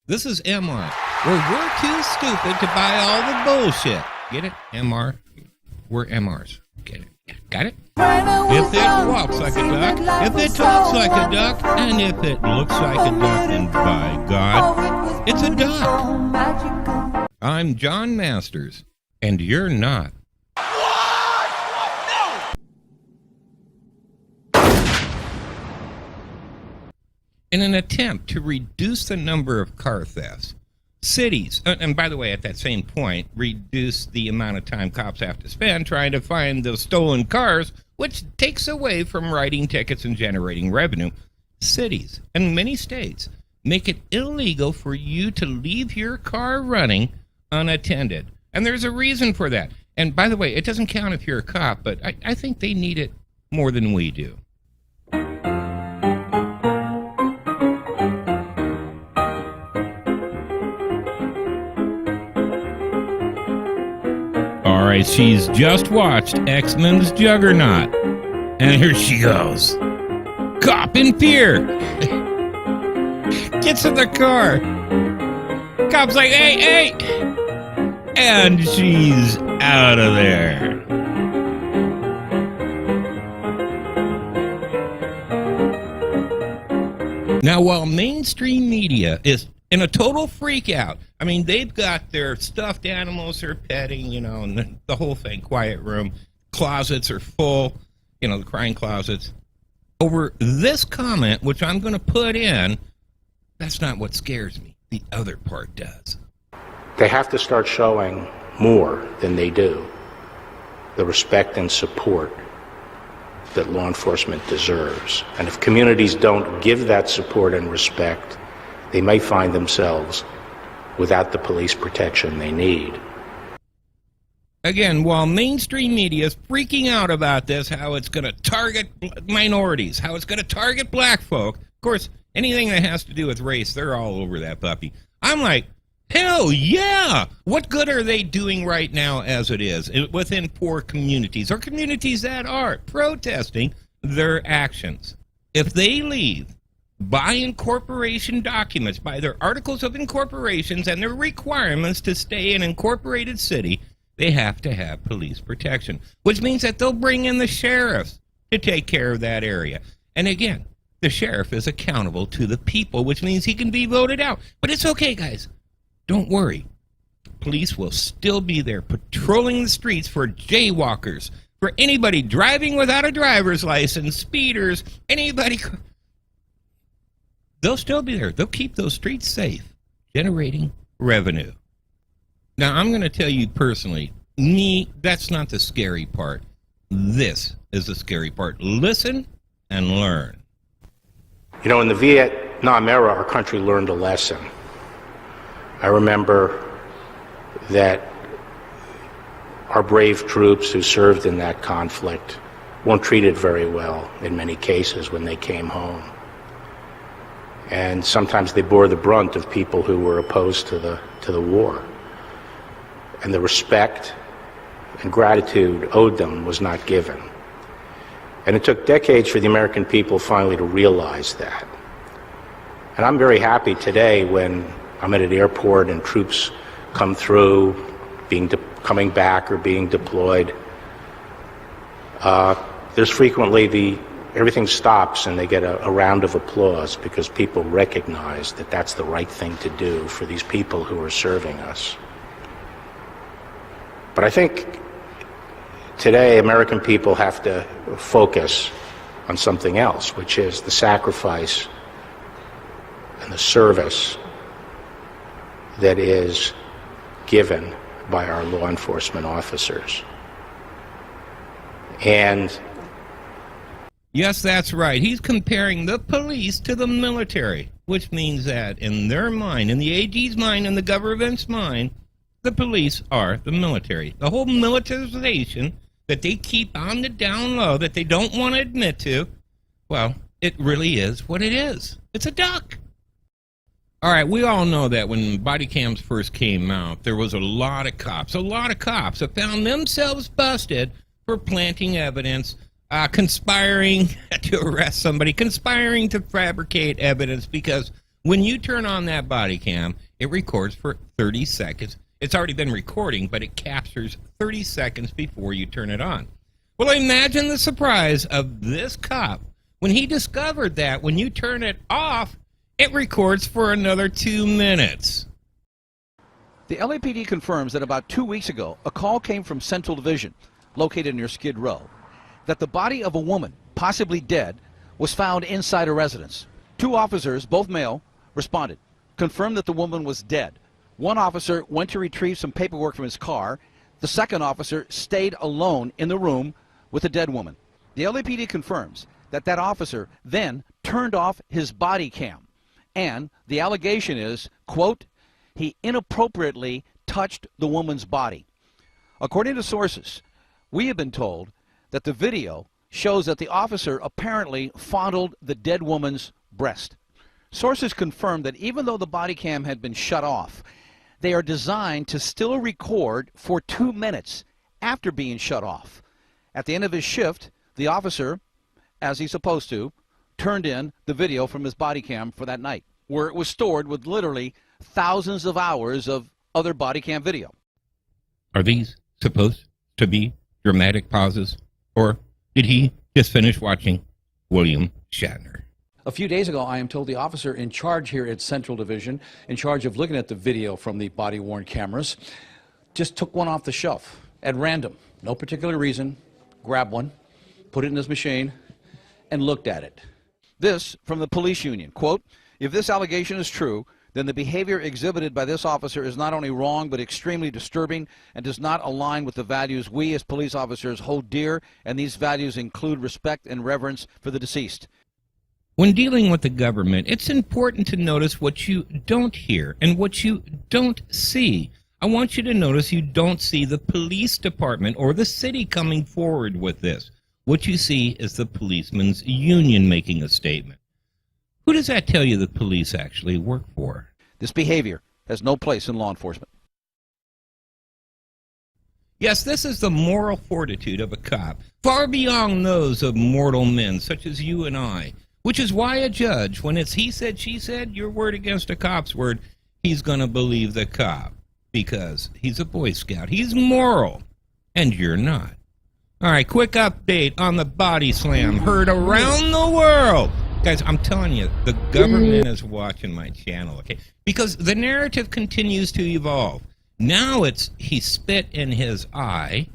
This is MR, where we're too stupid to buy all the bullshit. Get it? MR. We're MRs. Get it? Yeah, got it? If it walks like a duck, if it talks like a duck, and if it looks like a duck, then by God, it's a duck. I'm John Masters, and you're not. In an attempt to reduce the number of car thefts, cities, and by the way, at that same point, reduce the amount of time cops have to spend trying to find those stolen cars, which takes away from writing tickets and generating revenue, cities and many states make it illegal for you to leave your car running unattended. And there's a reason for that. And by the way, it doesn't count if you're a cop, but I think they need it more than we do. All right, she's just watched X-Men's Juggernaut, and here she goes. Cop in fear. Gets in the car. Cop's like, hey, hey. And she's out of there. Now, while mainstream media is in a total freak out, I mean, they've got their stuffed animals they're petting, you know, and the whole thing, quiet room. Closets are full, you know, the crying closets. Over this comment, which I'm going to put in, that's not what scares me. The other part does. They have to start showing more than they do, the respect and support that law enforcement deserves. And if communities don't give that support and respect, they may find themselves without the police protection they need. Again, while mainstream media is freaking out about this, how it's going to target minorities, how it's going to target black folk, of course, anything that has to do with race, they're all over that puppy. I'm like, hell yeah! What good are they doing right now as it is within poor communities, or communities that are protesting their actions? If they leave by incorporation documents, by their articles of incorporations and their requirements to stay in incorporated city, they have to have police protection, which means that they'll bring in the sheriffs to take care of that area. And again, the sheriff is accountable to the people, which means he can be voted out. But it's okay, guys. Don't worry. Police will still be there patrolling the streets for jaywalkers, for anybody driving without a driver's license, speeders, anybody. They'll still be there. They'll keep those streets safe, generating revenue. Now, I'm going to tell you personally, that's not the scary part. This is the scary part. Listen and learn. You know, in the Vietnam era, our country learned a lesson. I remember that our brave troops who served in that conflict weren't treated very well in many cases when they came home. And sometimes they bore the brunt of people who were opposed to the war. And the respect and gratitude owed them was not given. And it took decades for the American people finally to realize that. And I'm very happy today when I'm at an airport and troops come through, coming back or being deployed. There's frequently everything stops and they get a round of applause because people recognize that that's the right thing to do for these people who are serving us. But I think today American people have to focus on something else, which is the sacrifice and the service that is given by our law enforcement officers. And yes, that's right. He's comparing the police to the military, which means that in their mind, in the AG's mind, in the government's mind, the police are the military. The whole militarization that they keep on the down low, that they don't want to admit to, well, it really is what it is. It's a duck. All right, we all know that when body cams first came out, there was a lot of cops that found themselves busted for planting evidence, conspiring to arrest somebody, conspiring to fabricate evidence because When you turn on that body cam, it records for 30 seconds. It's already been recording, but it captures 30 seconds before you turn it on. Well, imagine the surprise of this cop when he discovered that when you turn it off, it records for another 2 minutes. The LAPD confirms that about 2 weeks ago, a call came from Central Division, located near Skid Row, that the body of a woman, possibly dead, was found inside a residence. 2 officers, both male, responded, confirmed that the woman was dead. One officer went to retrieve some paperwork from his car. The second officer stayed alone in the room with the dead woman. The LAPD confirms that that officer then turned off his body cam. And the allegation is, quote, he inappropriately touched the woman's body. According to sources, we have been told that the video shows that the officer apparently fondled the dead woman's breast. Sources confirm that even though the body cam had been shut off, they are designed to still record for 2 minutes after being shut off. At the end of his shift, the officer, as he's supposed to, turned in the video from his body cam for that night, where it was stored with literally thousands of hours of other body cam video. Are these supposed to be dramatic pauses? Or did he just finish watching William Shatner? A few days ago, I am told the officer in charge here at Central Division, in charge of looking at the video from the body-worn cameras, just took one off the shelf at random, no particular reason, grabbed one, put it in his machine, and looked at it. This from the police union, quote, if this allegation is true, then the behavior exhibited by this officer is not only wrong but extremely disturbing and does not align with the values we as police officers hold dear, and these values include respect and reverence for the deceased. When dealing with the government, it's important to notice what you don't hear and what you don't see. I want you to notice you don't see the police department or the city coming forward with this. What you see is the policeman's union making a statement. Who does that tell you the police actually work for? This behavior has no place in law enforcement. Yes, this is the moral fortitude of a cop, far beyond those of mortal men such as you and I. Which is why a judge, when it's he said, she said, your word against a cop's word, he's going to believe the cop because he's a Boy Scout. He's moral, and you're not. All right, quick update on the body slam heard around the world. Guys, I'm telling you, the government is watching my channel, okay? Because the narrative continues to evolve. Now it's he spit in his eye,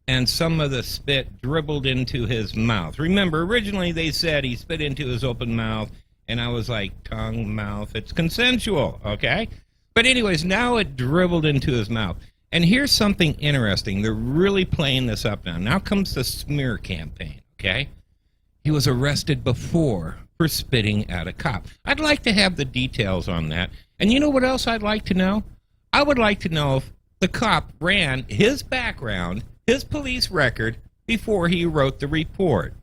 and some of the spit dribbled into his mouth. Remember, originally they said he spit into his open mouth, and I was like, tongue, mouth, it's consensual, okay? But anyways, now it dribbled into his mouth. And here's something interesting. They're really playing this up now. Now comes the smear campaign, okay? He was arrested before for spitting at a cop. I'd like to have the details on that. And you know what else I'd like to know? I would like to know if the cop ran his background, his police record, before he wrote the report.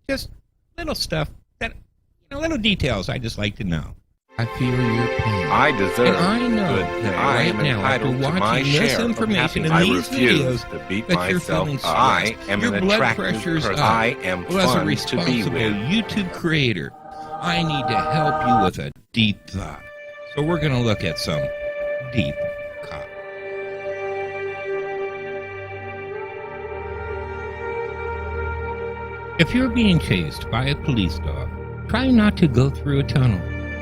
Just little stuff, that, little details I just like to know. I feel your pain. I deserve and I know good. that I right am now, after entitled to my watching this share of information in happiness. these I refuse videos, to beat that you're myself feeling up. I stressed, am your an blood attractive pressure's person. up. I am Well, as a fun to be responsible with. YouTube creator, I need to help you with a deep thought. So we're going to look at some deep cop. If you're being chased by a police dog, try not to go through a tunnel,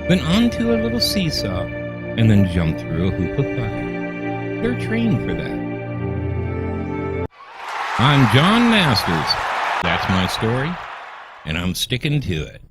then onto a little seesaw, and then jump through a hoop of fire. They're trained for that. I'm John Masters. That's my story, and I'm sticking to it.